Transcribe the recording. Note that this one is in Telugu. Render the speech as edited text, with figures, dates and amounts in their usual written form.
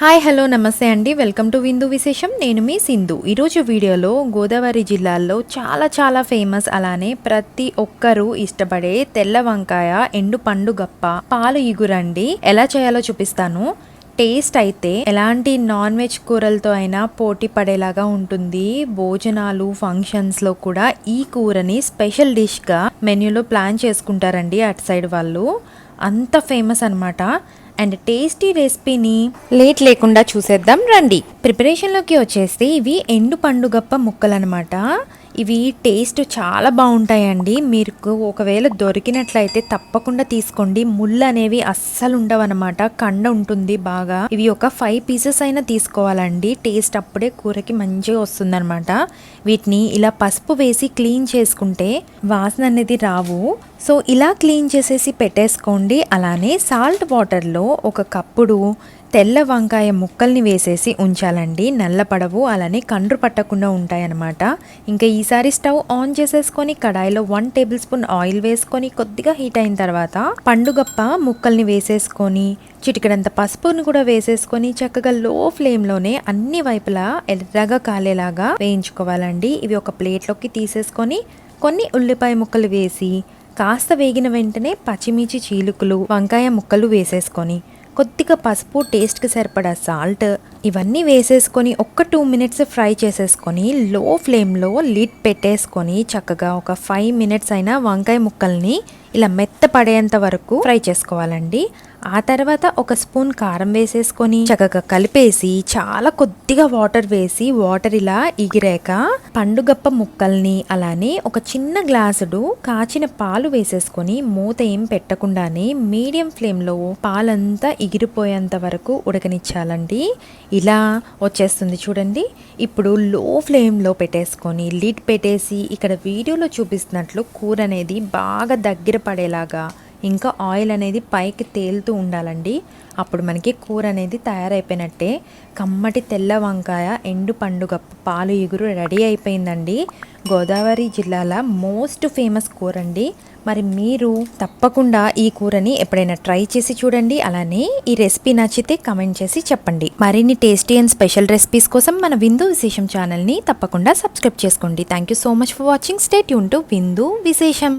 హాయ్ హలో నమస్తే అండి, వెల్కమ్ టు విందు విశేషం. నేను మీ సింధు. ఈరోజు వీడియోలో గోదావరి జిల్లాలో చాలా ఫేమస్, అలానే ప్రతి ఒక్కరూ ఇష్టపడే తెల్ల వంకాయ ఎండు పండు గప్ప పాలు ఇగురండి ఎలా చేయాలో చూపిస్తాను. టేస్ట్ అయితే ఎలాంటి నాన్ వెజ్ కూరలతో అయినా పోటీ పడేలాగా ఉంటుంది. భోజనాలు ఫంక్షన్స్లో కూడా ఈ కూరని స్పెషల్ డిష్గా మెన్యూలో ప్లాన్ చేసుకుంటారండి అటు సైడ్ వాళ్ళు. అంత ఫేమస్ అనమాట. అండ్ టేస్టీ రెసిపీని లేట్ లేకుండా చూసేద్దాం రండి. ప్రిపరేషన్లోకి వచ్చేస్తే ఇవి ఎండు పండుగప్ప ముక్కలు అనమాట. ఇవి టేస్ట్ చాలా బాగుంటాయండి. మీకు ఒకవేళ దొరికినట్లయితే తప్పకుండా తీసుకోండి. ముళ్ళు అనేవి అస్సలు ఉండవన్నమాట, కండ ఉంటుంది బాగా. ఇవి ఒక 5 పీసెస్ అయినా తీసుకోవాలండి. టేస్ట్ అప్పుడే కూరకి మంచిగా వస్తుందన్నమాట. వీటిని ఇలా పసుపు వేసి క్లీన్ చేసుకుంటే వాసన అనేది రావు. సో ఇలా క్లీన్ చేసేసి పెట్టేసుకోండి. అలానే సాల్ట్ వాటర్లో ఒక కప్పుడు తెల్ల వంకాయ ముక్కల్ని వేసేసి ఉంచాలండి. నల్లపడవు, అలానే కండ్రు పట్టకుండా ఉంటాయన్నమాట. ఇంకా ఈసారి స్టవ్ ఆన్ చేసేసుకొని కడాయిలో 1 టేబుల్ స్పూన్ ఆయిల్ వేసుకొని కొద్దిగా హీట్ అయిన తర్వాత పండుగప్ప ముక్కల్ని వేసేసుకొని చిటికెడంత పసుపును కూడా వేసేసుకొని చక్కగా లో ఫ్లేమ్లోనే అన్ని వైపులా ఎర్రగా కాలేలాగా వేయించుకోవాలండి. ఇవి ఒక ప్లేట్లోకి తీసేసుకొని కొన్ని ఉల్లిపాయ ముక్కలు వేసి కాస్త వేగిన వెంటనే పచ్చిమిర్చి చీలుకలు వంకాయ ముక్కలు వేసేసుకొని కొద్దిగా పసుపు, టేస్ట్కి సరిపడా సాల్ట్ ఇవన్నీ వేసేసుకొని ఒక్క 2 మినిట్స్ ఫ్రై చేసేసుకొని లో ఫ్లేమ్లో లిడ్ పెట్టేసుకొని చక్కగా ఒక 5 మినిట్స్ అయినా వంకాయ ముక్కల్ని ఇలా మెత్తపడేంత వరకు ఫ్రై చేసుకోవాలండి. ఆ తర్వాత ఒక స్పూన్ కారం వేసేసుకొని చక్కగా కలిపేసి చాలా కొద్దిగా వాటర్ వేసి వాటర్ ఇలా ఎగిరాక పండుగప్ప ముక్కల్ని అలానే ఒక చిన్న గ్లాసుడు కాచిన పాలు వేసేసుకొని మూత ఏం పెట్టకుండానే మీడియం ఫ్లేమ్లో పాలంతా ఎగిరిపోయేంత వరకు ఉడకనిచ్చాలండి. ఇలా వచ్చేస్తుంది చూడండి. ఇప్పుడు లో ఫ్లేమ్లో పెట్టేసుకొని లిడ్ పెట్టేసి ఇక్కడ వీడియోలో చూపిస్తున్నట్లు కూర అనేది బాగా దగ్గర పడేలాగా ఇంకా ఆయిల్ అనేది పైకి తేలుతూ ఉండాలండి. అప్పుడు మనకి కూర అనేది తయారైపోయినట్టే. కమ్మటి తెల్ల వంకాయ ఎండు పండుగప్ప పాలు ఇగురు రెడీ అయిపోయిందండి. గోదావరి జిల్లాల మోస్ట్ ఫేమస్ కూర అండి. మరి మీరు తప్పకుండా ఈ కూరని ఎప్పుడైనా ట్రై చేసి చూడండి. అలానే ఈ రెసిపీ నచ్చితే కమెంట్ చేసి చెప్పండి. మరిన్ని టేస్టీ అండ్ స్పెషల్ రెసిపీస్ కోసం మన విందు విశేషం ఛానల్ని తప్పకుండా సబ్స్క్రైబ్ చేసుకోండి. Thank you so much for watching. Stay tune to విందు విశేషం.